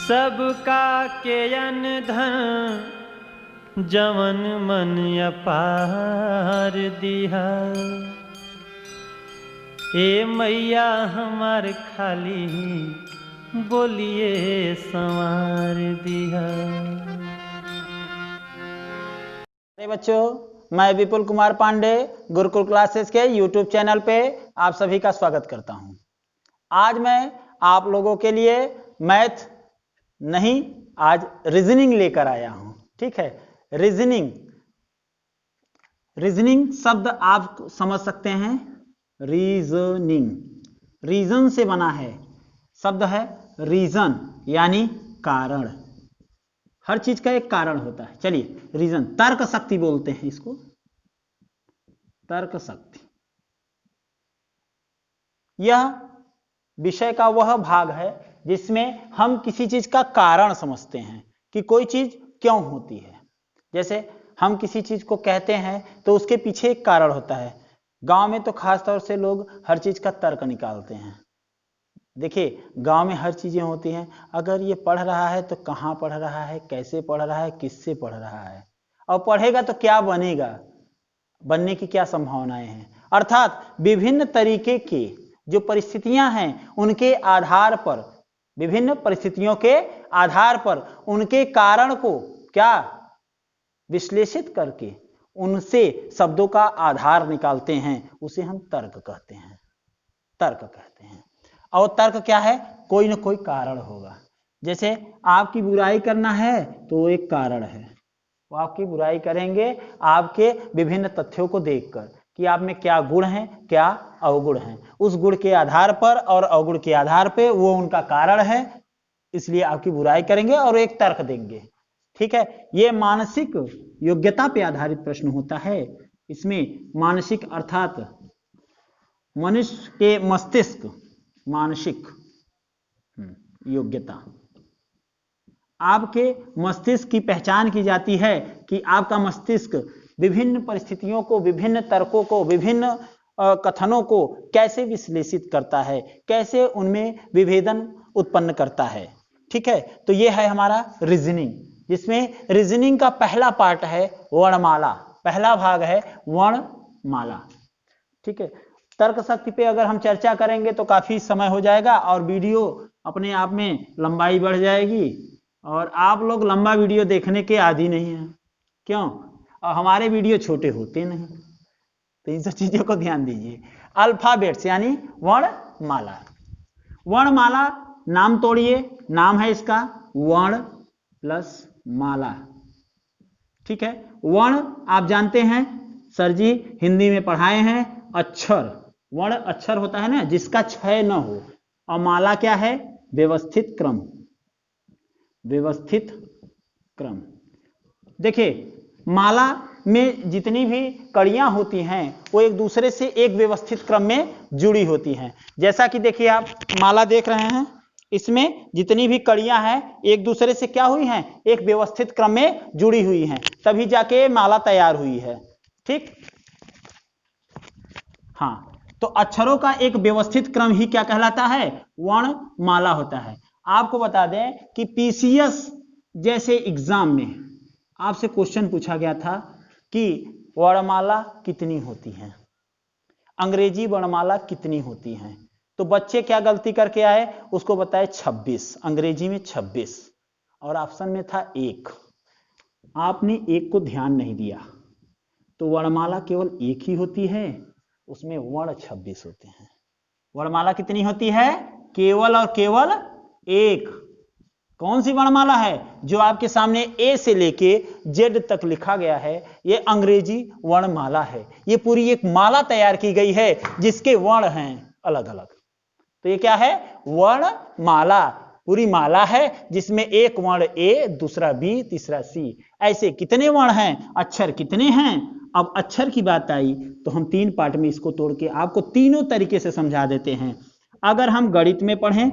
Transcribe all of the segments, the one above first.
सबका के अन्न धन जवन मन अपार दिहा, ए मैया हमार खाली बोलिए संवार दिहा। बच्चों, मैं विपुल कुमार पांडे गुरुकुल क्लासेस के YouTube चैनल पे आप सभी का स्वागत करता हूं। आज मैं आप लोगों के लिए मैथ नहीं, आज रीजनिंग लेकर आया हूं। ठीक है, रीजनिंग शब्द आप समझ सकते हैं। रीजनिंग रीजन से बना है, शब्द है रीजन यानी कारण। हर चीज का एक कारण होता है। चलिए, रीजन, तर्क शक्ति बोलते हैं इसको, तर्क शक्ति। यह विषय का वह भाग है जिसमें हम किसी चीज का कारण समझते हैं कि कोई चीज क्यों होती है। जैसे हम किसी चीज को कहते हैं तो उसके पीछे एक कारण होता है। गांव में तो खास तौर से लोग हर चीज का तर्क निकालते हैं। देखिए, गांव में हर चीजें होती हैं। अगर ये पढ़ रहा है तो कहाँ पढ़ रहा है, कैसे पढ़ रहा है, किससे पढ़ रहा है, और पढ़ेगा तो क्या बनेगा, बनने की क्या संभावनाएं हैं। अर्थात विभिन्न तरीके की जो परिस्थितियां हैं उनके आधार पर, विभिन्न परिस्थितियों के आधार पर उनके कारण को क्या विश्लेषित करके उनसे शब्दों का आधार निकालते हैं, उसे हम तर्क कहते हैं। तर्क कहते हैं। और तर्क क्या है? कोई ना कोई कारण होगा। जैसे आपकी बुराई करना है तो वो एक कारण है। वो आपकी बुराई करेंगे आपके विभिन्न तथ्यों को देखकर कि आप में क्या गुण हैं, क्या अवगुण हैं। उस गुण के आधार पर और अवगुण के आधार पे वो उनका कारण है, इसलिए आपकी बुराई करेंगे और एक तर्क देंगे। ठीक है, ये मानसिक योग्यता पे आधारित प्रश्न होता है। इसमें मानसिक अर्थात मनुष्य के मस्तिष्क, मानसिक योग्यता, आपके मस्तिष्क की पहचान की जाती है कि आपका मस्तिष्क विभिन्न परिस्थितियों को, विभिन्न तर्कों को, विभिन्न कथनों को कैसे विश्लेषित करता है, कैसे उनमें विभेदन उत्पन्न करता है। ठीक है, तो यह है हमारा रीजनिंग, जिसमें रीजनिंग का पहला पार्ट है वर्णमाला, पहला भाग है वर्णमाला। ठीक है, तर्क शक्ति पे अगर हम चर्चा करेंगे तो काफी समय हो जाएगा और वीडियो अपने आप में लंबाई बढ़ जाएगी, और आप लोग लंबा वीडियो देखने के आदी नहीं हैं। क्यों? और हमारे वीडियो छोटे होते नहीं, तो इन सब चीजों को ध्यान दीजिए। अल्फाबेट्स यानी वर्णमाला। वर्णमाला नाम तोड़िए, नाम है इसका वर्ण प्लस माला। ठीक है, वर्ण आप जानते हैं, सर जी हिंदी में पढ़ाए हैं, अक्षर। वर्ण अक्षर होता है ना जिसका क्षय न हो, और माला क्या है? व्यवस्थित क्रम, व्यवस्थित क्रम। देखिए, माला में जितनी भी कड़ियां होती हैं वो एक दूसरे से एक व्यवस्थित क्रम में जुड़ी होती हैं। जैसा कि देखिए, आप माला देख रहे हैं, इसमें जितनी भी कड़ियां हैं एक दूसरे से क्या हुई हैं? एक व्यवस्थित क्रम में जुड़ी हुई हैं, तभी जाके माला तैयार हुई है। ठीक, हाँ, तो अक्षरों का एक व्यवस्थित क्रम ही क्या कहलाता है? वर्णमाला होता है। आपको बता दें कि पीसीएस जैसे एग्जाम में आपसे क्वेश्चन पूछा गया था कि वर्णमाला कितनी होती है, अंग्रेजी वर्णमाला कितनी होती है, तो बच्चे क्या गलती करके आए? उसको बताए 26, अंग्रेजी में 26, और ऑप्शन में था 1। आपने 1 को ध्यान नहीं दिया, तो वर्णमाला केवल 1 ही होती है, उसमें वर्ण 26 होते हैं। वर्णमाला कितनी होती है? केवल और केवल 1। कौन सी वर्णमाला है? जो आपके सामने ए से लेके जेड तक लिखा गया है, ये अंग्रेजी वर्णमाला है। ये पूरी एक माला तैयार की गई है जिसके वर्ण हैं अलग अलग। तो ये क्या है? वर्णमाला, पूरी माला है जिसमें एक वर्ण ए, दूसरा बी, तीसरा सी, ऐसे कितने वर्ण हैं, अक्षर कितने हैं। अब अक्षर की बात आई तो हम 3 पार्ट में इसको तोड़ के आपको तीनों तरीके से समझा देते हैं। अगर हम गणित में पढ़ें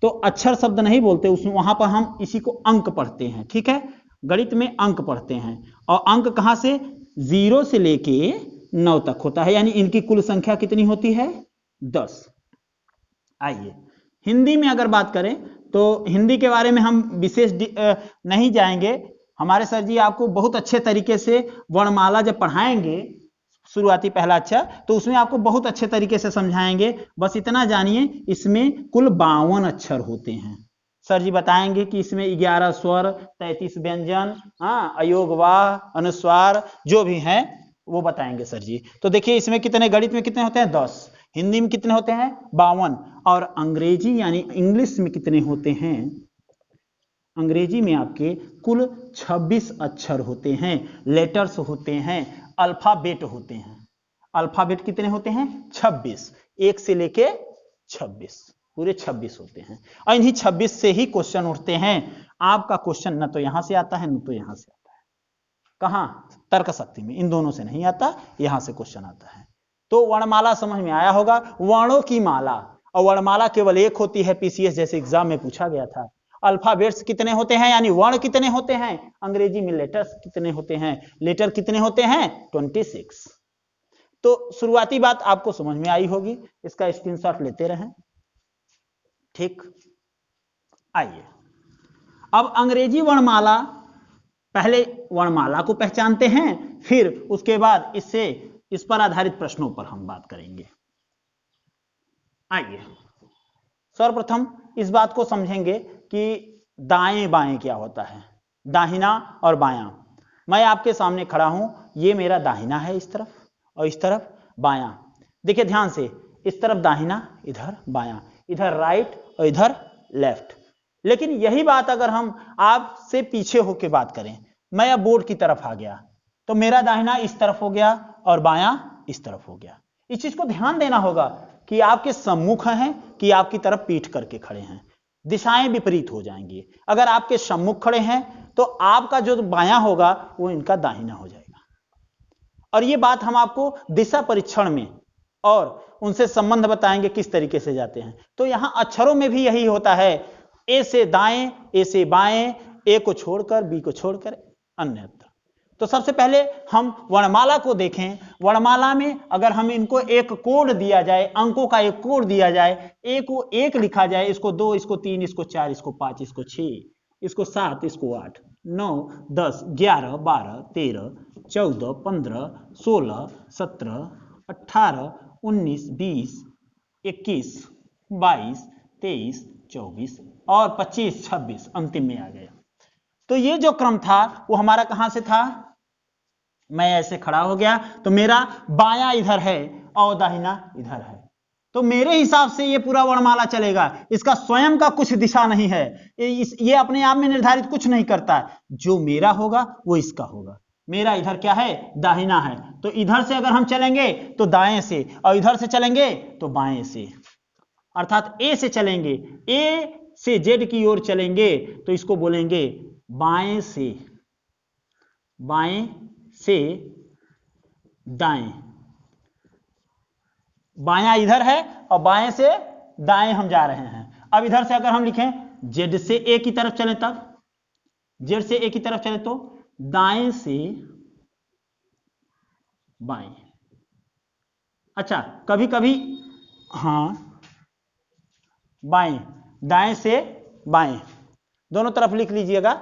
तो अक्षर शब्द नहीं बोलते, उसमें वहां पर हम इसी को अंक पढ़ते हैं। ठीक है, गणित में अंक पढ़ते हैं, और अंक कहां से? 0 से लेके 9 तक होता है, यानी इनकी कुल संख्या कितनी होती है? 10। आइए, हिंदी में अगर बात करें तो हिंदी के बारे में हम विशेष नहीं जाएंगे। हमारे सर जी आपको बहुत अच्छे तरीके से वर्णमाला जब पढ़ाएंगे शुरुआती पहला अक्षर, तो उसमें आपको बहुत अच्छे तरीके से समझाएंगे। बस इतना जानिए इसमें कुल 52 अक्षर होते हैं। सर जी बताएंगे कि इसमें 11 स्वर, 33 व्यंजन, अयोगवाह, अनुस्वार जो भी हैं वो बताएंगे सर जी। तो देखिए इसमें कितने, गणित में कितने होते हैं 10, हिंदी में कितने होते हैं 52, और अंग्रेजी यानी इंग्लिश में कितने होते हैं, अंग्रेजी में आपके कुल 26 अक्षर होते हैं, लेटर्स होते हैं, अल्फाबेट होते हैं। अल्फाबेट कितने होते हैं 26, 1 से लेके 26, पूरे 26 होते हैं। और इन्हीं 26 से ही क्वेश्चन उठते हैं। आपका क्वेश्चन न तो यहां से आता है न तो यहां से आता है। कहां? तर्क शक्ति में। इन दोनों से नहीं आता, यहां से क्वेश्चन आता है। तो वर्णमाला समझ में आया होगा, वर्णों की माला। और वर्णमाला केवल एक होती है, पीसीएस जैसे एग्जाम में पूछा गया था। अल्फाबेट्स कितने होते हैं, यानी वर्ण कितने होते हैं, अंग्रेजी में लेटर्स कितने होते हैं, लेटर कितने होते हैं 26। तो शुरुआती बात आपको समझ में आई होगी, इसका स्क्रीनशॉट लेते रहें। ठीक, आइए अब अंग्रेजी वर्णमाला, पहले वर्णमाला को पहचानते हैं, फिर उसके बाद इस पर आधारित प्रश्नों पर हम बात करेंगे। आइए सर्वप्रथम इस बात को समझेंगे कि दाएं बाएं क्या होता है, दाहिना और बायां। मैं आपके सामने खड़ा हूं, ये मेरा दाहिना है इस तरफ, और इस तरफ बायां। देखिए ध्यान से, इस तरफ दाहिना, इधर बायां, इधर राइट और इधर लेफ्ट। लेकिन यही बात अगर हम आपसे पीछे होकर बात करें, मैं अब बोर्ड की तरफ आ गया, तो मेरा दाहिना इस तरफ हो गया और बायां इस तरफ हो गया। इस चीज को ध्यान देना होगा कि आपके सम्मुख हैं कि आपकी तरफ पीठ करके खड़े हैं, दिशाएं विपरीत हो जाएंगी। अगर आपके सम्मुख खड़े हैं तो आपका जो बायां होगा वो इनका दाहिना हो जाएगा। और ये बात हम आपको दिशा परीक्षण में और उनसे संबंध बताएंगे किस तरीके से जाते हैं। तो यहां अक्षरों में भी यही होता है, ए से दाएं, ए से बाएं, ए को छोड़कर बी को छोड़कर अन्यत्र। तो सबसे पहले हम वर्णमाला को देखें। वर्णमाला में अगर हम इनको एक कोड दिया जाए, अंकों का एक कोड दिया जाए, ए को 1 लिखा जाए, इसको 2, इसको 3, इसको 4, इसको 5, इसको 6, इसको 7, इसको 8, 9, 10, 11, 12, 13, 14, 15, 16, 17, 18, 19, 20, 21, 22, 23, 24 और 25, 26 अंतिम में आ गया। तो ये जो क्रम था वो हमारा कहां से था, मैं ऐसे खड़ा हो गया तो मेरा बायां इधर है और दाहिना इधर है। तो मेरे हिसाब से ये पूरा वर्णमाला चलेगा, इसका स्वयं का कुछ दिशा नहीं है, ये अपने आप में निर्धारित कुछ नहीं करता। जो मेरा होगा वो इसका होगा। मेरा इधर क्या है, दाहिना है, तो इधर से अगर हम चलेंगे तो दाएं से, और इधर से चलेंगे तो बाएं से। अर्थात ए से चलेंगे, ए से जेड की ओर चलेंगे तो इसको बोलेंगे बाएं से, बाएं से दाएं। बायां इधर है और बाएं से दाएं हम जा रहे हैं। अब इधर से अगर हम लिखें जेड से ए की तरफ चले, तब जेड से ए की तरफ चले तो दाएं से बाएं। अच्छा, कभी कभी बाएं, दाएं से बाएं, दोनों तरफ लिख लीजिएगा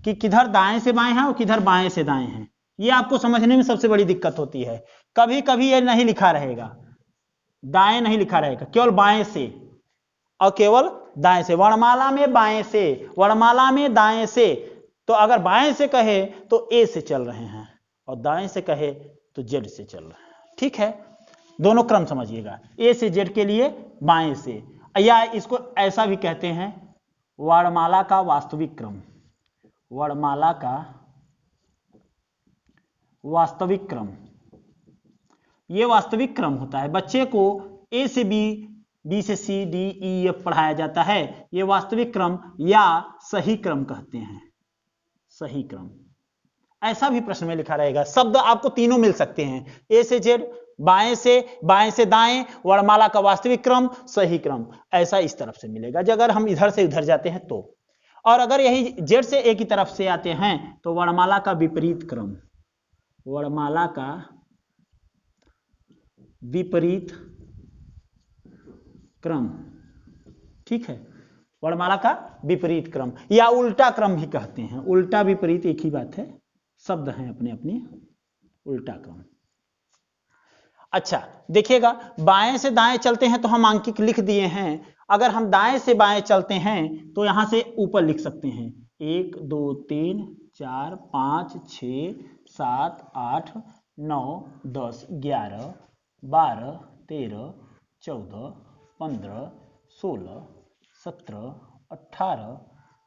कि किधर दाएं से बाएं है और किधर बाएं से दाएं है। ये आपको समझने में सबसे बड़ी दिक्कत होती है। कभी कभी ये नहीं लिखा रहेगा, दाएं नहीं लिखा रहेगा, केवल बाएं से और केवल दाएं से। वर्णमाला में बाएं से, वर्णमाला में दाएं से। तो अगर बाएं से कहे तो ए से चल रहे हैं और दाएं से कहे तो जेड से चल रहे हैं। ठीक है, दोनों क्रम समझिएगा, ए से जेड के लिए बाएं से, या इसको ऐसा भी कहते हैं वर्णमाला का वास्तविक क्रम। वर्णमाला का वास्तविक क्रम, यह वास्तविक क्रम होता है। बच्चे को ए से बी, बी से सी, डी, ई, एफ पढ़ाया जाता है। यह वास्तविक क्रम या सही क्रम कहते हैं, सही क्रम। ऐसा भी प्रश्न में लिखा रहेगा, शब्द आपको तीनों मिल सकते हैं, ए से जेड, बाएं से दाएं, वर्णमाला का वास्तविक क्रम, सही क्रम, ऐसा इस तरफ से मिलेगा अगर हम इधर से उधर जाते हैं तो। और अगर यही जेड से ए की तरफ से आते हैं तो वर्णमाला का विपरीत क्रम, वर्णमाला का विपरीत क्रम। ठीक है, वर्णमाला का विपरीत क्रम या उल्टा क्रम भी कहते हैं। उल्टा विपरीत एक ही बात है, शब्द हैं अपने अपने। उल्टा क्रम। अच्छा देखिएगा, बाएं से दाएं चलते हैं तो हम आंकिक लिख दिए हैं। अगर हम दाएं से बाएं चलते हैं तो यहां से ऊपर लिख सकते हैं 1 2 3 4 5 6 7 8 9 10 11 12 13 14 15 16 17 18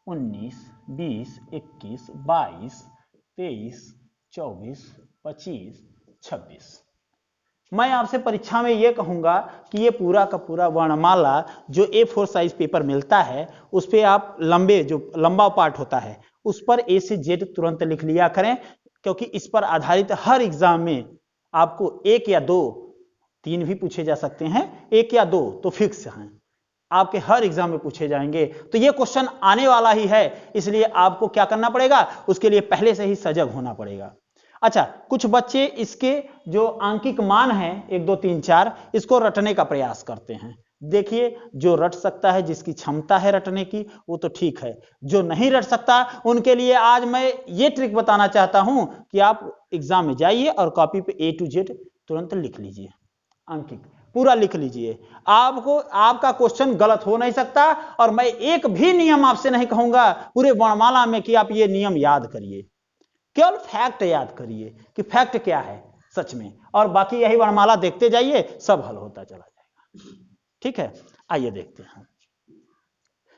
19 20 21 22 23 24 25 26। मैं आपसे परीक्षा में यह कहूंगा कि ये पूरा का पूरा वर्णमाला जो A4 साइज पेपर मिलता है उस पर आप जो लंबा पार्ट होता है उस पर A से Z तुरंत लिख लिया करें, क्योंकि इस पर आधारित हर एग्जाम में आपको 1 या 2, 3 भी पूछे जा सकते हैं, 1 या 2 तो फिक्स हैं, आपके हर एग्जाम में पूछे जाएंगे। तो ये क्वेश्चन आने वाला ही है, इसलिए आपको क्या करना पड़ेगा, उसके लिए पहले से ही सजग होना पड़ेगा। अच्छा, कुछ बच्चे इसके जो आंकिक मान है 1 2 3 4 इसको रटने का प्रयास करते हैं। देखिए, जो रट सकता है, जिसकी क्षमता है रटने की, वो तो ठीक है। जो नहीं रट सकता उनके लिए आज मैं ये ट्रिक बताना चाहता हूं कि आप एग्जाम में जाइए और कॉपी पे A to Z तुरंत लिख लीजिए, आंकिक पूरा लिख लीजिए। आपका क्वेश्चन गलत हो नहीं सकता। और मैं एक भी नियम आपसे नहीं कहूंगा पूरे वर्णमाला में कि आप ये नियम याद करिए, केवल फैक्ट याद करिए कि फैक्ट क्या है सच में, और बाकी यही वर्णमाला देखते जाइए, सब हल होता चला जाएगा। ठीक है, आइए देखते हैं।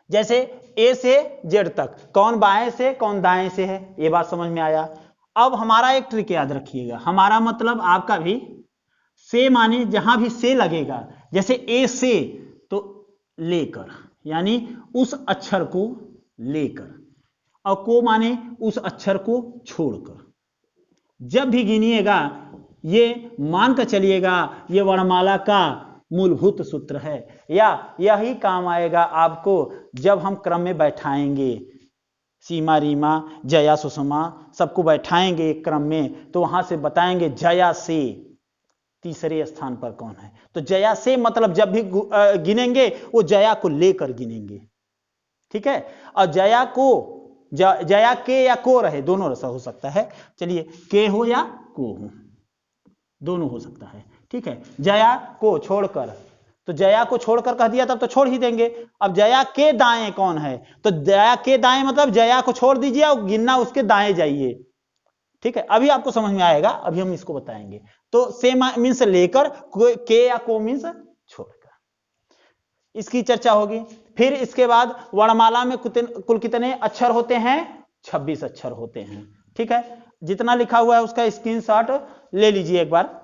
जैसे A से Z तक कौन बाएं से कौन दाएं से है, ये बात समझ में आया। अब हमारा एक ट्रिक याद रखिएगा, हमारा मतलब आपका भी, से माने जहां भी से लगेगा, जैसे A से तो लेकर, यानी उस अक्षर को लेकर, और को माने उस अक्षर को छोड़कर। जब भी गिनिएगा ये मान कर चलिएगा, ये वर्णमाला का मूलभूत सूत्र है, या यही काम आएगा आपको जब हम क्रम में बैठाएंगे। सीमा, रीमा, जया, सुषमा सबको बैठाएंगे एक क्रम में, तो वहां से बताएंगे जया से तीसरे स्थान पर कौन है। तो जया से मतलब जब भी गिनेंगे वो जया को लेकर गिनेंगे। ठीक है, और जया को जया के या को रहे, दोनों रसा हो सकता है। चलिए, के हो या को हो, दोनों हो सकता है। ठीक है, जया को छोड़कर, तो जया को छोड़कर कह दिया तब तो छोड़ ही देंगे। अब जया के दाएं कौन है, तो जया के दाएं मतलब जया को छोड़ दीजिए और गिनना उसके दाएं जाइए। ठीक है, अभी आपको समझ में आएगा, अभी हम इसको बताएंगे। तो से मीन्स लेकर, के या को मीन्स छोड़कर, इसकी चर्चा होगी। फिर इसके बाद वर्णमाला में कुल कितने अक्षर होते हैं, 26 अक्षर होते हैं। ठीक है, जितना लिखा हुआ है उसका स्क्रीनशॉट ले लीजिए एक बार।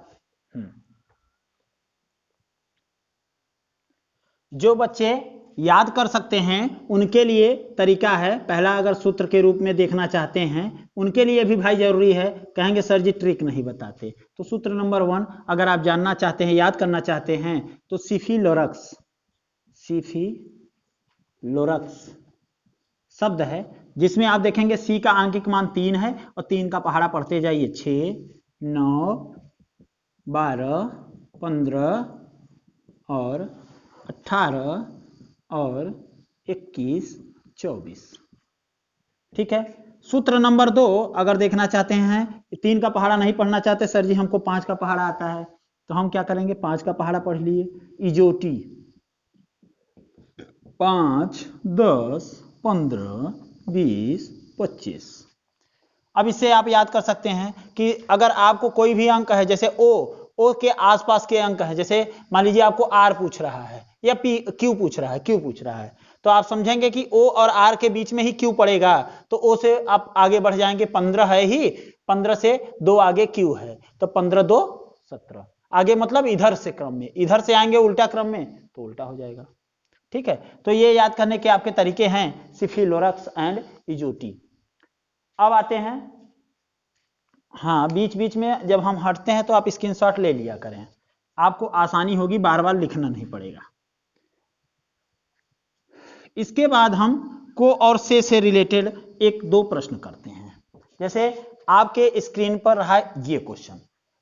जो बच्चे याद कर सकते हैं उनके लिए तरीका है, पहला अगर सूत्र के रूप में देखना चाहते हैं उनके लिए भी भाई जरूरी है। कहेंगे सर जी ट्रिक नहीं बताते, तो सूत्र नंबर 1 अगर आप जानना चाहते हैं, याद करना चाहते हैं, तो सिफिलोरक्स शब्द है, जिसमें आप देखेंगे सी का आंकिक मान 3 है और 3 का पहाड़ा पढ़ते जाइए, 6 9 12 15 और 18 और 21 24। ठीक है, सूत्र नंबर 2 अगर देखना चाहते हैं, 3 का पहाड़ा नहीं पढ़ना चाहते सर जी हमको 5 का पहाड़ा आता है, तो हम क्या करेंगे, 5 का पहाड़ा पढ़ लिए, इजोटी 5 10 15 20 25। अब इससे आप याद कर सकते हैं कि अगर आपको कोई भी अंक है, जैसे ओ के आसपास के अंक है, जैसे मान लीजिए आपको आर पूछ रहा है या क्यू पूछ रहा है, तो आप समझेंगे कि ओ और आर के बीच में ही क्यू पड़ेगा, तो ओ से आप आगे बढ़ जाएंगे, 15 है ही, 15 से 2 आगे क्यू है, तो 15 2 17 आगे, मतलब इधर से क्रम में, इधर से आएंगे उल्टा क्रम में तो उल्टा हो जाएगा। ठीक है, तो ये याद करने के आपके तरीके हैं, सिफिलोरक्स एंड इजोटी। अब आते हैं, हाँ बीच बीच में जब हम हटते हैं तो आप स्क्रीनशॉट ले लिया करें, आपको आसानी होगी, बार बार लिखना नहीं पड़ेगा। इसके बाद हम को और से रिलेटेड 1-2 प्रश्न करते हैं। जैसे आपके स्क्रीन पर रहा ये क्वेश्चन,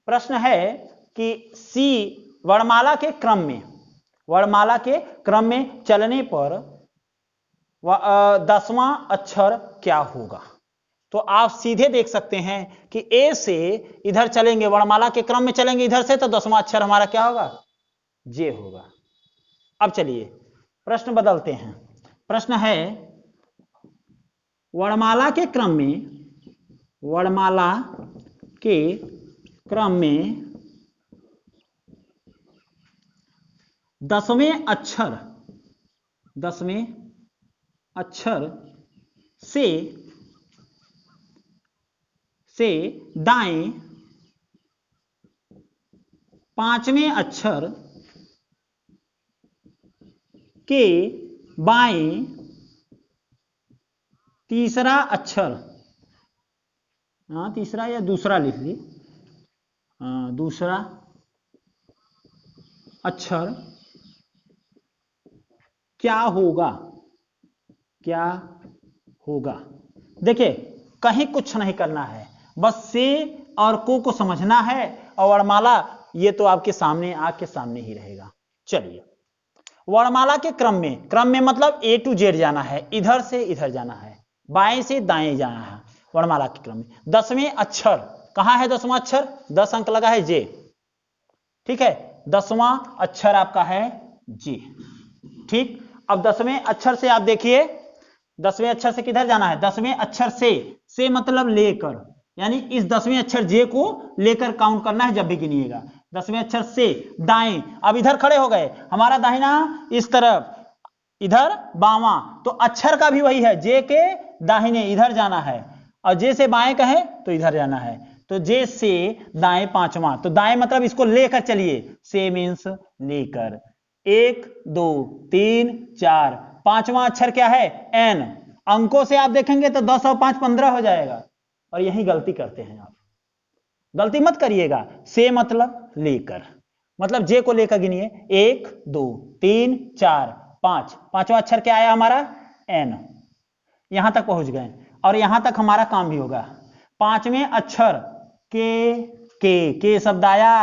प्रश्न है कि सी वर्णमाला के क्रम में वर्णमाला के क्रम में चलने पर 10वां अक्षर क्या होगा? तो आप सीधे देख सकते हैं कि ए से इधर चलेंगे, वर्णमाला के क्रम में चलेंगे इधर से, तो 10वां अक्षर हमारा क्या होगा? जे होगा। अब चलिए प्रश्न बदलते हैं। प्रश्न है वर्णमाला के क्रम में, वर्णमाला के क्रम में 10वें अक्षर से दाएं 5वें अक्षर के बाएं तीसरा अक्षर, तीसरा या दूसरा लिख ली, दूसरा अक्षर क्या होगा? क्या होगा? देखिए कहीं कुछ नहीं करना है, बस से और को समझना है, और वर्णमाला ये तो आपके सामने, आंख के सामने ही रहेगा। चलिए वर्णमाला के क्रम में मतलब ए टू जेड जाना है, इधर से इधर जाना है, बाएं से दाएं जाना है। वर्णमाला के क्रम में 10वें अक्षर कहां है? 10वां अक्षर 10 अंक लगा है जे, ठीक है, 10वां अक्षर आपका है जे। ठीक, अब 10वें अक्षर से आप देखिए, 10वें अक्षर से किधर जाना है? 10वें अक्षर से मतलब लेकर, यानी इस 10वें अक्षर जे को लेकर काउंट करना है जब भी गिनिएगा। 10वें अक्षर से दाएं, अब इधर खड़े हो गए, हमारा दाहिना इस तरफ, इधर बावां, तो अक्षर का भी वही है, जे के दाहिने इधर जाना है, और जे से बाएं कहे तो इधर जाना है। तो जे से दाएं 5वां, तो दाएं मतलब इसको लेकर चलिए, से मीन्स लेकर, 1 2 3 4, 5वां अक्षर क्या है? एन। अंकों से आप देखेंगे तो 10 और 5 15 हो जाएगा, और यही गलती करते हैं आप। गलती मत करिएगा, से मतलब लेकर, मतलब जे को लेकर गिनिए, 1 2 3 4 5, 5वां अक्षर क्या आया हमारा? एन। यहां तक पहुंच गए, और यहां तक हमारा काम भी होगा। 5वें अक्षर के शब्द आया,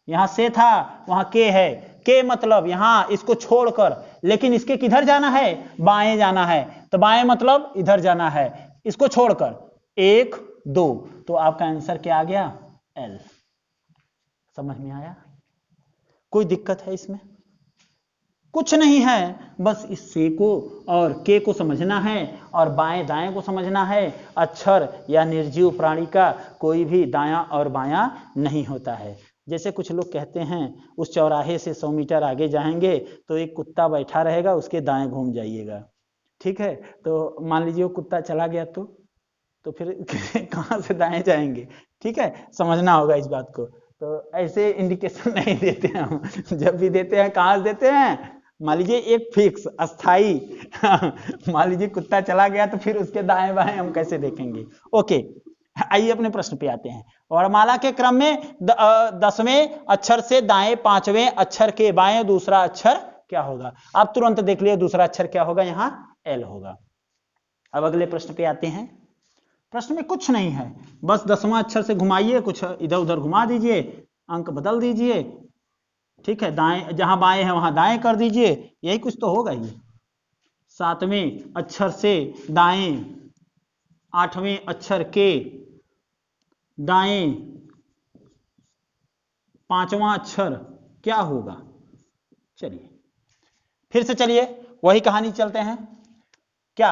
यहां से था वहां के है, के मतलब यहां इसको छोड़कर, लेकिन इसके किधर जाना है? बाएं जाना है, तो बाएं मतलब इधर जाना है, इसको छोड़कर 1 2, तो आपका आंसर क्या आ गया? एल। समझ में आया? कोई दिक्कत है इसमें? कुछ नहीं है, बस इस से को और के को समझना है, और बाएं दाएं को समझना है। अक्षर या निर्जीव प्राणी का कोई भी दायां और बायां नहीं होता है। जैसे कुछ लोग कहते हैं उस चौराहे से 100 मीटर आगे जाएंगे तो एक कुत्ता बैठा रहेगा, उसके दाएं घूम जाइएगा, ठीक है, तो मान लीजिए वो कुत्ता चला गया तो फिर कहां से दाएं जाएंगे? ठीक है, समझना होगा इस बात को। तो ऐसे इंडिकेशन नहीं देते हैं हम, जब भी देते हैं कहां से देते हैं? मान लीजिए एक फिक्स अस्थाई मान लीजिए कुत्ता चला गया तो फिर उसके दाएं बाएं हम कैसे देखेंगे? ओके, आइए अपने प्रश्न पे आते हैं। वर्णमाला के क्रम में 10वें अक्षर से दाएं 5वें अक्षर के बाएं दूसरा अक्षर क्या होगा? आप तुरंत देख लिए दूसरा अक्षर क्या होगा? यहां एल होगा। अब अगले प्रश्न पे आते हैं। प्रश्न में कुछ नहीं है, बस 10वां अक्षर से घुमाइए, कुछ इधर उधर घुमा दीजिए, अंक बदल दीजिए, ठीक है, दाएं जहां बाएं है वहां दाएं कर दीजिए, यही कुछ तो होगा ही। 7वें अक्षर से दाएं 8वें अक्षर के दाएं 5वां अक्षर क्या होगा? चलिए फिर से चलिए वही कहानी चलते हैं। क्या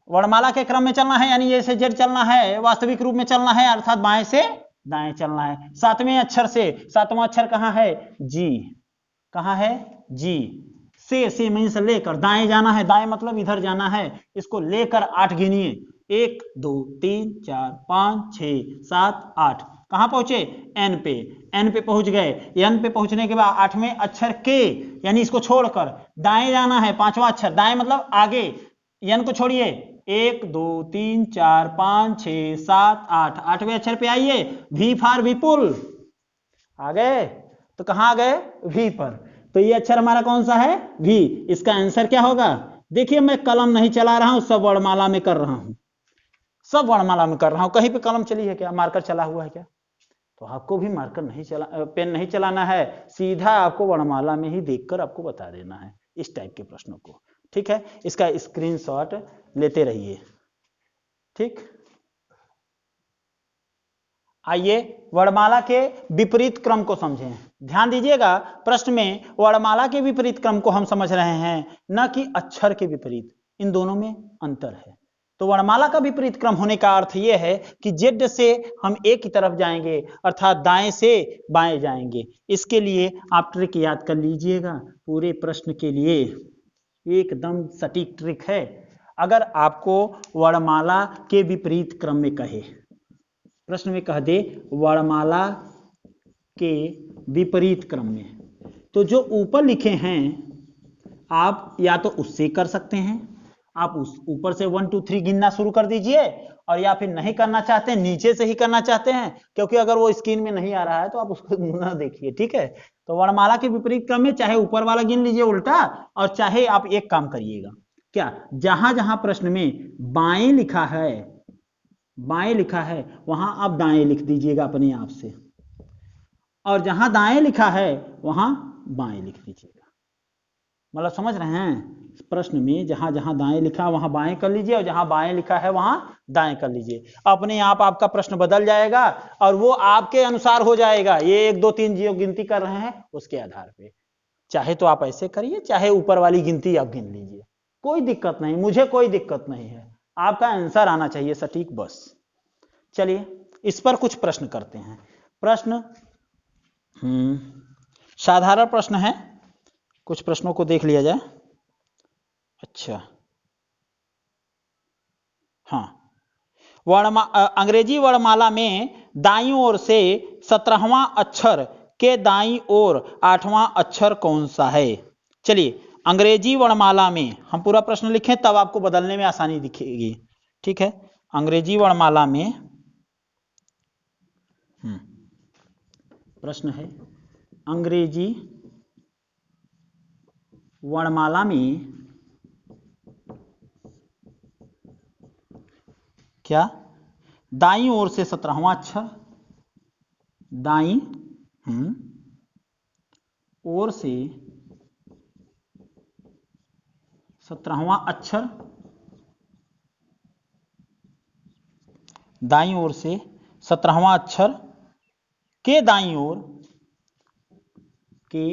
वर्णमाला के क्रम में चलना है, यानी ए से जेड चलना है, वास्तविक रूप में चलना है, अर्थात बाएं से दाएं चलना है। 7वें अक्षर से, 7वां अक्षर कहां है? जी। कहां है? जी। से मीन्स लेकर, दाएं जाना है, दाएं मतलब इधर जाना है, इसको लेकर 8 गिनिए, 1 2 3 4 5 6 7 8। कहां पहुंचे? एन पे। एन पे पहुंच गए। एन पे पहुंचने के बाद 8वें अक्षर के, यानी इसको छोड़कर दाएं जाना है, 5वां अक्षर, दाएं मतलब आगे, एन को छोड़िए, 1 2 3 4 5 6 7 8, 8वें अक्षर पे आइए, वी फॉर विपुल। आ गए? तो कहां आ गए? वी पर। तो ये अक्षर हमारा कौन सा है? वी। इसका आंसर क्या होगा? देखिए मैं कलम नहीं चला रहा हूं, सब वर्णमाला में कर रहा हूं, सब वर्णमाला में कर रहा हूं, कहीं पे कलम चली है क्या? मार्कर चला हुआ है क्या? तो आपको भी मार्कर नहीं पेन नहीं चलाना है, सीधा आपको वर्णमाला में ही देखकर आपको बता देना है इस टाइप के प्रश्नों को। ठीक है, इसका स्क्रीनशॉट लेते रहिए। ठीक, आइए वर्णमाला के विपरीत क्रम को समझें। ध्यान दीजिएगा, प्रश्न में वर्णमाला के विपरीत क्रम को हम समझ रहे हैं, न कि अक्षर के विपरीत। इन दोनों में अंतर है। तो वर्णमाला का विपरीत क्रम होने का अर्थ यह है कि जेड से हम ए की तरफ जाएंगे, अर्थात दाएं से बाएं जाएंगे। इसके लिए आप ट्रिक याद कर लीजिएगा, पूरे प्रश्न के लिए एकदम सटीक ट्रिक है। अगर आपको वर्णमाला के विपरीत क्रम में कहे, प्रश्न में कह दे वर्णमाला के विपरीत क्रम में, तो जो ऊपर लिखे हैं आप या तो उससे कर सकते हैं, आप उस ऊपर से 1 2 3 गिनना शुरू कर दीजिए, और या फिर नहीं करना चाहते हैं, नीचे से ही करना चाहते हैं, क्योंकि अगर वो स्क्रीन में नहीं आ रहा है तो आप उसको ना देखिए। ठीक है, तो वर्णमाला के विपरीत क्रम में चाहे ऊपर वाला गिन लीजिए उल्टा, और चाहे आप एक काम करिएगा, क्या जहां जहां प्रश्न में बाएं लिखा है, बाएं लिखा है वहां आप दाएं लिख दीजिएगा अपने आप से, और जहां दाएं लिखा है वहां बाएं लिख दीजिएगा। मतलब समझ रहे हैं, प्रश्न में जहां जहां दाएं लिखा है वहां बाएं कर लीजिए, और जहां बाएं लिखा है वहां दाएं कर लीजिए। अपने आप आपका प्रश्न बदल जाएगा और वो आपके अनुसार हो जाएगा। ये 1 2 3 जो गिनती कर रहे हैं उसके आधार पे, चाहे तो आप ऐसे करिए, चाहे ऊपर वाली गिनती आप गिन लीजिए, कोई दिक्कत नहीं, मुझे कोई दिक्कत नहीं है, आपका आंसर आना चाहिए सटीक, बस। चलिए इस पर कुछ प्रश्न करते हैं। प्रश्न साधारण प्रश्न है, कुछ प्रश्नों को देख लिया जाए। अच्छा, हाँ, अंग्रेजी वर्णमाला में दाईं ओर से 17वां अक्षर के दाईं ओर 8वां अक्षर कौन सा है? चलिए अंग्रेजी वर्णमाला में हम पूरा प्रश्न लिखें, तब आपको बदलने में आसानी दिखेगी। ठीक है, अंग्रेजी वर्णमाला में प्रश्न है, अंग्रेजी वर्णमाला में क्या दाईं ओर से 17वां अक्षर, दाईं ओर से 17वां अक्षर, दाईं ओर से 17वां अक्षर के दाईं ओर, के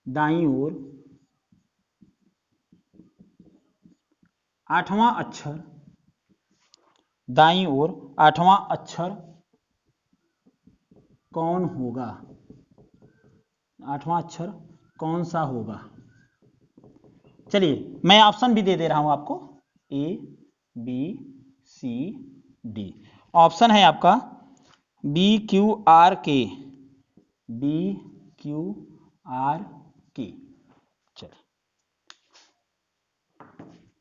दाईं ओर 8वां अक्षर, दाईं ओर 8वां अक्षर कौन होगा? 8वां अक्षर कौन सा होगा? चलिए मैं ऑप्शन भी दे दे रहा हूं आपको, A B C D। Option है आपका B Q R K, B Q R K। चलिए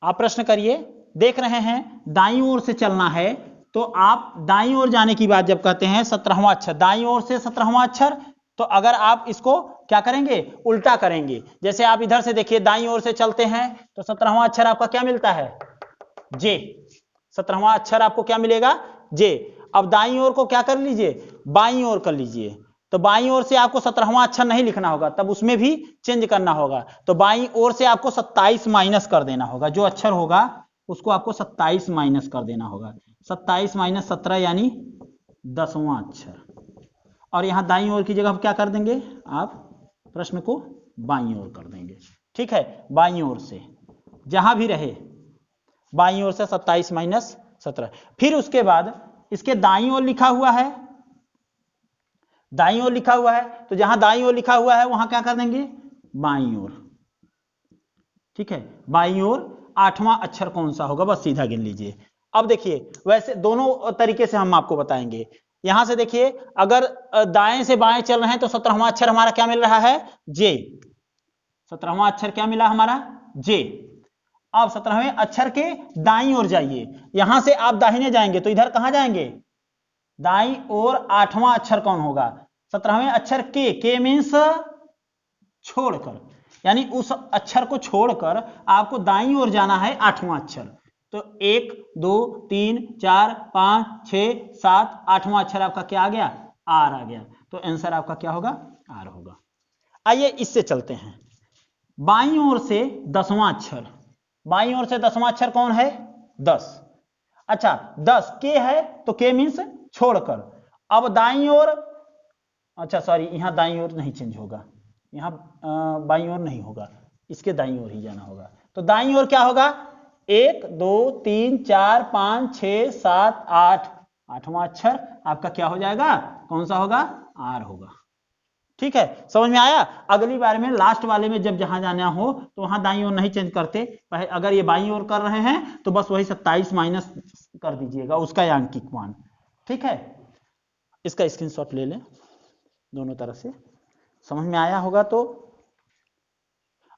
आप प्रश्न करिए। देख रहे हैं दाईं ओर से चलना है, तो आप दाईं ओर जाने की बात जब कहते हैं 17वां अक्षर, दाईं ओर से 17वां अक्षर, तो अगर आप इसको क्या करेंगे, उल्टा करेंगे। जैसे आप इधर से देखिए, दाईं ओर से चलते हैं तो 17वां अक्षर आपका क्या मिलता है? जे। 17वां अक्षर आपको क्या मिलेगा? जे। अब दाईं ओर को क्या कर लीजिए, बाईं ओर कर लीजिए। तो बाईं ओर से आपको 17वां अक्षर नहीं लिखना होगा, तब उसमें भी चेंज करना होगा। तो बाईं ओर से आपको 27 माइनस कर देना होगा, जो अक्षर होगा उसको आपको 27 माइनस कर देना होगा। 27 माइनस 17 यानी 10वां अक्षर। और यहां दाईं ओर की जगह क्या कर देंगे, आप प्रश्न को बाईं ओर कर देंगे। ठीक है, बाईं ओर से जहां भी रहे, बाईं ओर से 27 माइनस 17। फिर उसके बाद इसके दाईं ओर लिखा हुआ है, दाईं ओर लिखा हुआ है, तो जहां दाईं ओर लिखा हुआ है वहां क्या कर देंगे, बाईं ओर। ठीक है, बाईं ओर 8वां अक्षर कौन सा होगा, बस सीधा गिन लीजिए। अब देखिए, वैसे दोनों तरीके से हम आपको बताएंगे। यहां से देखिए, अगर दाएं से बाएं चल रहे हैं तो 17वां अक्षर हमारा क्या मिल रहा है, जे। 17वां अक्षर क्या मिला हमारा, जे। अब 17वें अक्षर के दाईं ओर जाइए, यहां से आप दाहिने जाएंगे तो इधर कहां जाएंगे, दाईं ओर 8वां अक्षर कौन होगा, 17वें अक्षर के मीन्स छोड़कर, यानी उस अक्षर को छोड़कर आपको दाईं ओर जाना है 8वां अक्षर। तो 1 2 3 4 5 6 7 8वां अक्षर आपका क्या आ गया, आर आ गया, तो आंसर आपका क्या होगा? आर होगा। आइए इससे चलते हैं, बाईं ओर से 10वां अक्षर, बाईं ओर से 10वां अक्षर कौन है? 10। अच्छा 10 के है तो के मीन्स छोड़कर। अब दाईं ओर, अच्छा सॉरी यहां दाईं ओर नहीं चेंज होगा, यहां बाईं ओर नहीं होगा, इसके दाईं ओर ही जाना होगा। तो दाईं ओर क्या होगा? 1 2 3 4 5 6 7 8, 8वां अक्षर आपका क्या हो जाएगा? कौन सा होगा? आर होगा। ठीक है, समझ में आया? अगली बार में लास्ट वाले में जब जहां जाना हो तो वहां दाईं ओर नहीं चेंज करते, अगर ये बाईं ओर कर रहे हैं तो बस वही 27 माइनस कर दीजिएगा उसका अंकिक मान। ठीक है, इसका स्क्रीनशॉट ले लें दोनों तरफ से, समझ में आया होगा। तो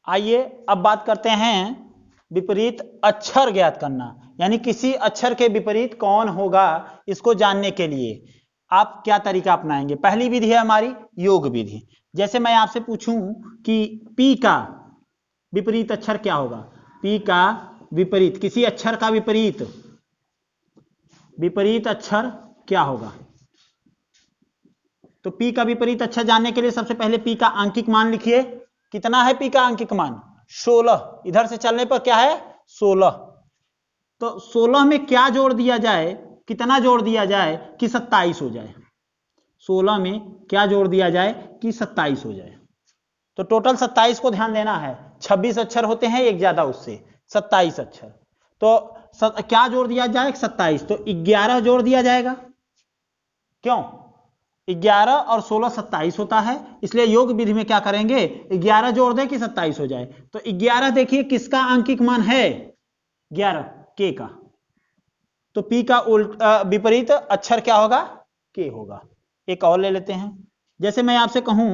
आइए अब बात करते हैं विपरीत अक्षर ज्ञात करना, यानी किसी अक्षर के विपरीत कौन होगा, इसको जानने के लिए आप क्या तरीका अपनाएंगे। पहली विधि है हमारी योग विधि। जैसे मैं आपसे पूछूं कि पी का विपरीत अक्षर क्या होगा, पी का विपरीत, किसी अक्षर का विपरीत अक्षर क्या होगा, तो पी का विपरीत अक्षर जानने के लिए सबसे पहले पी का आंकिक मान लिखिए। कितना है पी का आंकिक मान? 16। इधर से चलने पर क्या है? 16। तो 16 में क्या जोड़ दिया जाए, कितना जोड़ दिया जाए कि 27 हो जाए? 16 में क्या जोड़ दिया जाए कि 27 हो जाए? तो टोटल 27 को ध्यान देना है, 26 अक्षर होते हैं एक ज्यादा उससे, 27 अक्षर। तो क्या जोड़ दिया जाए? 27। तो 11 जोड़ दिया जाएगा, क्यों? 11 और 16 27 होता है, इसलिए योग विधि में क्या करेंगे? 11 जोड़ दें कि 27 हो जाए। तो 11 देखिए किसका आंकिक मान है? 11 के का। तो पी का विपरीत अक्षर क्या होगा? के होगा। एक और ले लेते हैं, जैसे मैं आपसे कहूं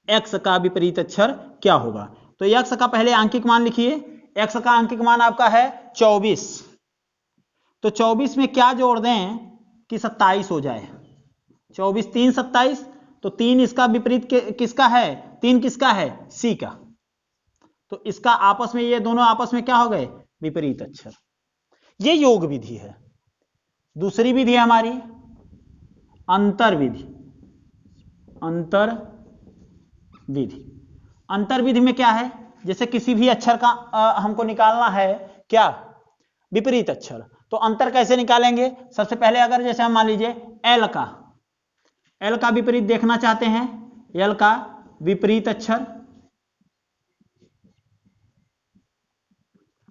एक्स का विपरीत अक्षर क्या होगा, तो एक्स का पहले आंकिक मान लिखिए। एक्स का आंकिक मान आपका है 24। तो 24 में क्या जोड़ दें कि 27 हो जाए? 24 3 27, तो 3 इसका विपरीत किसका है? 3 किसका है? सी का। तो इसका आपस में, ये दोनों आपस में क्या हो गए? विपरीत अक्षर। ये योग विधि है। दूसरी विधि है हमारी अंतर विधि। अंतर विधि, अंतर विधि में क्या है? जैसे किसी भी अक्षर का हमको निकालना है क्या? विपरीत अक्षर। तो अंतर कैसे निकालेंगे? सबसे पहले अगर जैसे हम मान लीजिए एल का विपरीत देखना चाहते हैं, एल का विपरीत अक्षर,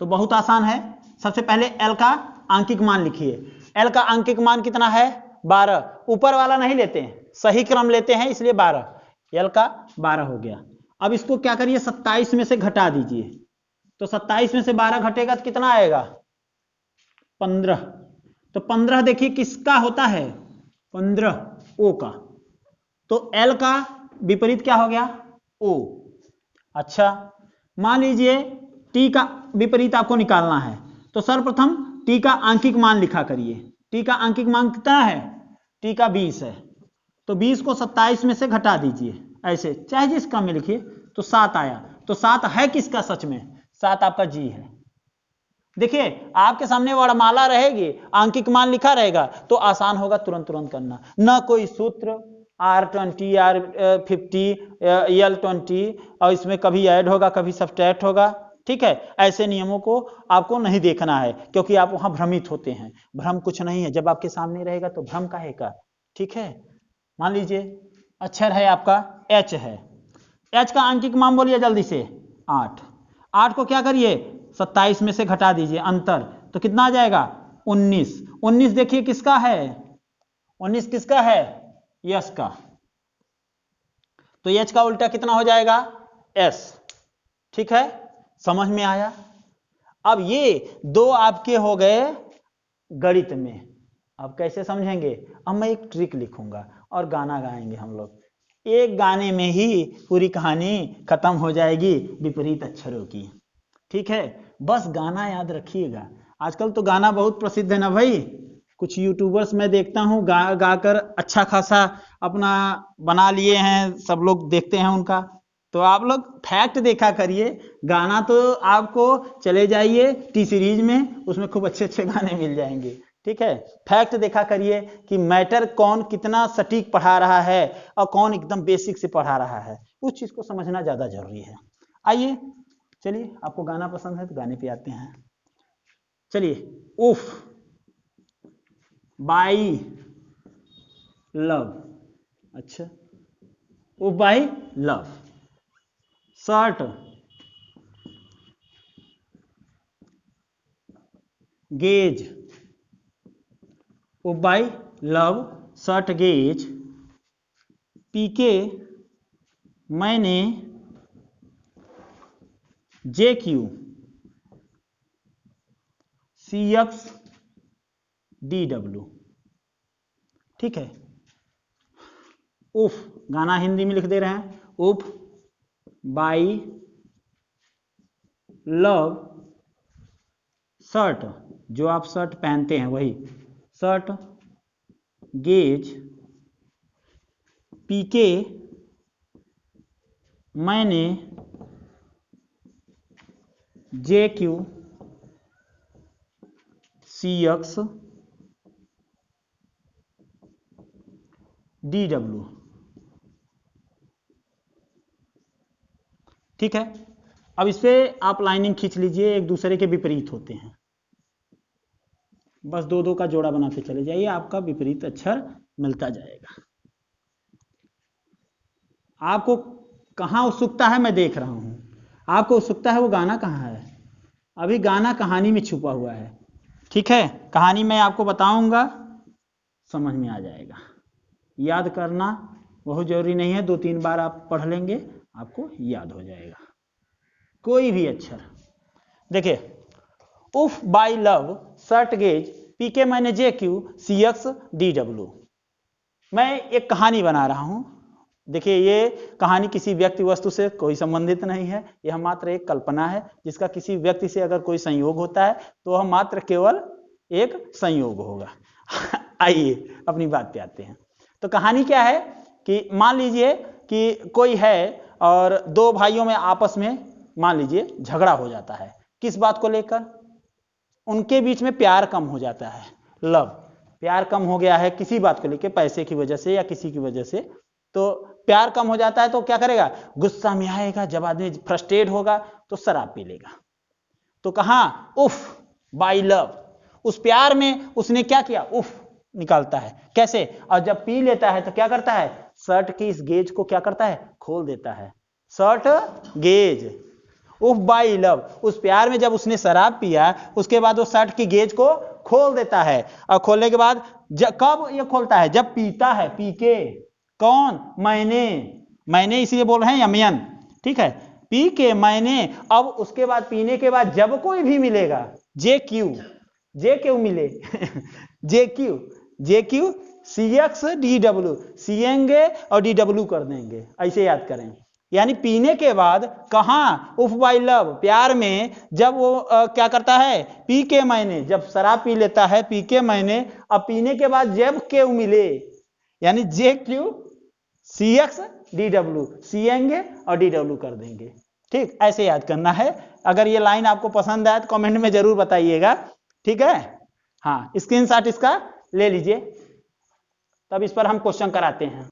तो बहुत आसान है। सबसे पहले एल का आंकिक मान लिखिए। एल का आंकिक मान कितना है? 12। ऊपर वाला नहीं लेते हैं, सही क्रम लेते हैं, इसलिए 12। एल का 12 हो गया। अब इसको क्या करिए? 27 में से घटा दीजिए। तो 27 में से 12 घटेगा तो कितना आएगा? 15। तो 15 देखिए किसका होता है? 15 ओ का। तो एल का विपरीत क्या हो गया? ओ। अच्छा मान लीजिए टी का विपरीत आपको निकालना है, तो सर्वप्रथम टी का आंकिक मान लिखा करिए। टी का आंकिक मान कितना है? टी का 20 है। तो 20 को 27 में से घटा दीजिए, ऐसे चाहे जिस क्रम में लिखिए, तो 7 आया। तो 7 है किसका सच में? 7 आपका जी है। देखिए आपके सामने वर्णमाला रहेगी, आंकिक मान लिखा रहेगा, तो आसान होगा तुरंत करना, ना कोई सूत्र R20 R50 L20 और इसमें कभी ऐड होगा कभी सब्ट्रैक्ट होगा। ठीक है, ऐसे नियमों को आपको नहीं देखना है, क्योंकि आप वहां भ्रमित होते हैं। भ्रम कुछ नहीं है, जब आपके सामने रहेगा तो भ्रम काहे का। ठीक है, मान लीजिए अक्षर है आपका एच है। एच का आंकिक मान बोलिए जल्दी से 8। 8 को क्या करिए? 27 में से घटा दीजिए अंतर, तो कितना आ जाएगा? 19। 19 देखिए किसका है? 19 किसका है? यस का। तो एच का उल्टा कितना हो जाएगा? एस। ठीक है, समझ में आया? अब ये दो आपके हो गए गणित में। अब कैसे समझेंगे? अब मैं एक ट्रिक लिखूंगा और गाना गाएंगे हम लोग। एक गाने में ही पूरी कहानी खत्म हो जाएगी विपरीत अक्षरों की। ठीक है, बस गाना याद रखिएगा। आजकल तो गाना बहुत प्रसिद्ध है ना भाई, कुछ यूट्यूबर्स मैं देखता हूँ गाकर अच्छा खासा अपना बना लिए हैं, सब लोग देखते हैं उनका। तो आप लोग फैक्ट देखा करिए, गाना तो आपको चले जाइए टी सीरीज में, उसमें खूब अच्छे अच्छे गाने मिल जाएंगे। ठीक है, फैक्ट देखा करिए कि मैटर कौन कितना सटीक पढ़ा रहा है और कौन एकदम बेसिक से पढ़ा रहा है, उस चीज को समझना ज्यादा जरूरी है। आइए चलिए, आपको गाना पसंद है तो गाने पे आते हैं। चलिए, उफ बाई लव, अच्छा उफ बाई लव, शर्ट गेज, उफ बाई लव शर्ट गेज, P K J Q C X D W. ठीक है, उफ गाना हिंदी में लिख दे रहे हैं, उफ बाई लव शर्ट, जो आप शर्ट पहनते हैं वही शर्ट गेज, P K J Q C X D W. ठीक है, अब इस पे आप लाइनिंग खींच लीजिए, एक दूसरे के विपरीत होते हैं, बस दो दो का जोड़ा बनाते चले जाइए, आपका विपरीत अक्षर मिलता जाएगा। आपको कहाँ उत्सुकता है मैं देख रहा हूं, आपको उत्सुकता है वो गाना कहाँ है, अभी गाना कहानी में छुपा हुआ है। ठीक है, कहानी मैं आपको बताऊंगा, समझ में आ जाएगा। याद करना बहुत जरूरी नहीं है, 2-3 बार आप पढ़ लेंगे आपको याद हो जाएगा कोई भी अक्षर। देखिए, उफ बाई लव शर्ट गेज, P K J Q C X D W. मैं एक कहानी बना रहा हूं। देखिए, ये कहानी किसी व्यक्ति वस्तु से कोई संबंधित नहीं है, यह मात्र एक कल्पना है, जिसका किसी व्यक्ति से अगर कोई संयोग होता है तो वह मात्र केवल एक संयोग होगा। आइए अपनी बात पे आते हैं। तो कहानी क्या है कि मान लीजिए कि कोई है और दो भाइयों में आपस में मान लीजिए झगड़ा हो जाता है। किस बात को लेकर? उनके बीच में प्यार कम हो जाता है, लव, प्यार कम हो गया है किसी बात को लेकर, पैसे की वजह से या किसी की वजह से। तो प्यार कम हो जाता है तो क्या करेगा? गुस्सा में आएगा, जब आदमी फ्रस्ट्रेट होगा तो शराब पी लेगा। तो कहा उफ बाई लव, उस प्यार में उसने क्या किया? उफ निकालता है। कैसे? और जब पी लेता है तो क्या करता है? शर्ट की इस गेज को क्या करता है? खोल देता है। शर्ट गेज, उफ बाई लव, उस प्यार में जब उसने शराब पिया उसके बाद वो शर्ट की गेज को खोल देता है। और खोलने के बाद कब ये खोलता है? जब पीता है, पी के। कौन? मैंने इसलिए बोल रहे हैं यमयन। ठीक है, पी के मैंने। अब उसके बाद पीने के बाद जब कोई भी मिलेगा, जे क्यू मिले J Q C X D W, सीएंगे और डी डब्ल्यू कर देंगे, ऐसे याद करें। यानी पीने के बाद कहां? उफ बाई लव, प्यार में जब वो क्या करता है? पी के मैंने, जब शराब पी लेता है, पी के मैंने। अब पीने के बाद जब क्यू मिले, यानी J Q C X D W, सीएंगे और डी डब्ल्यू कर देंगे। ठीक, ऐसे याद करना है। अगर ये लाइन आपको पसंद आए तो कमेंट में जरूर बताइएगा। ठीक है, हाँ, स्क्रीनशॉट इसका ले लीजिए, तब इस पर हम क्वेश्चन कराते हैं।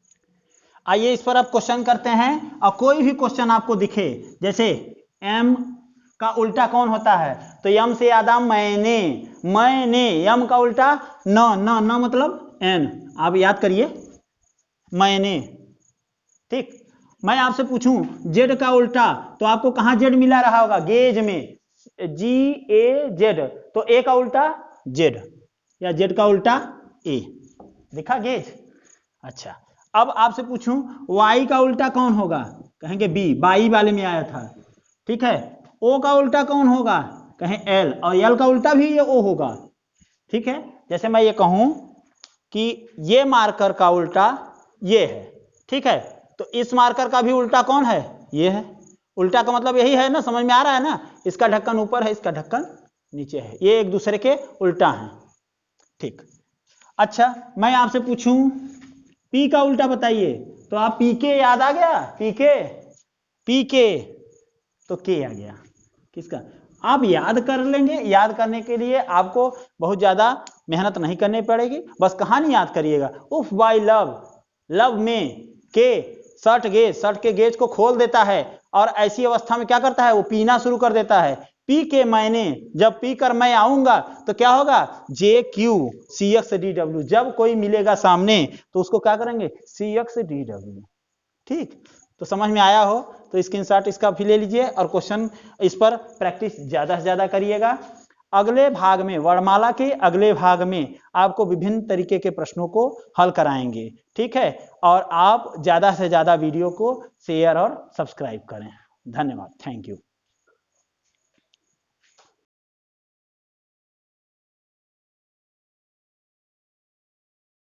आइए इस पर आप क्वेश्चन करते हैं, और कोई भी क्वेश्चन आपको दिखे, जैसे एम का उल्टा कौन होता है? तो यम से याद आ मैंने, यम का उल्टा न मतलब एन, आप याद करिए मैंने। ठीक, मैं आपसे पूछूं जेड का उल्टा, तो आपको कहां जेड मिला रहा होगा? गेज में, GAZ, तो ए का उल्टा जेड या जेड का उल्टा ए, दिखा गेज। अच्छा, अब आपसे पूछूं वाई का उल्टा कौन होगा? कहेंगे बी, बाई वाले में आया था। ठीक है, ओ का उल्टा कौन होगा? कहें एल, और एल का उल्टा भी ये ओ होगा। ठीक है, जैसे मैं ये कहूं कि ये मार्कर का उल्टा ये है, ठीक है, तो इस मार्कर का भी उल्टा कौन है? ये है। उल्टा का मतलब यही है ना, समझ में आ रहा है ना? इसका ढक्कन ऊपर है, इसका ढक्कन नीचे है, ये एक दूसरे के उल्टा हैं। ठीक, अच्छा, मैं आपसे पूछूं पी का उल्टा बताइए, तो आप पी के याद आ गया? पी के तो के आ गया। किसका? आप याद कर लेंगे। याद करने के लिए आपको बहुत ज्यादा मेहनत नहीं करनी पड़ेगी, बस कहानी याद करिएगा। उफ बाई लव, लव में के शर्ट के गेज को खोल देता है और ऐसी अवस्था में क्या करता है, वो पीना शुरू कर देता है। पी के मैंने, जब पी कर मैं आऊंगा तो क्या होगा, JQCXDW, जब कोई मिलेगा सामने तो उसको क्या करेंगे, CXDW। ठीक, तो समझ में आया हो तो स्क्रीनशॉट इसका भी ले लीजिए और क्वेश्चन इस पर प्रैक्टिस ज्यादा से ज्यादा करिएगा। अगले भाग में, वर्णमाला के अगले भाग में आपको विभिन्न तरीके के प्रश्नों को हल कराएंगे। ठीक है, और आप ज्यादा से ज्यादा वीडियो को शेयर और सब्सक्राइब करें। धन्यवाद, थैंक यू।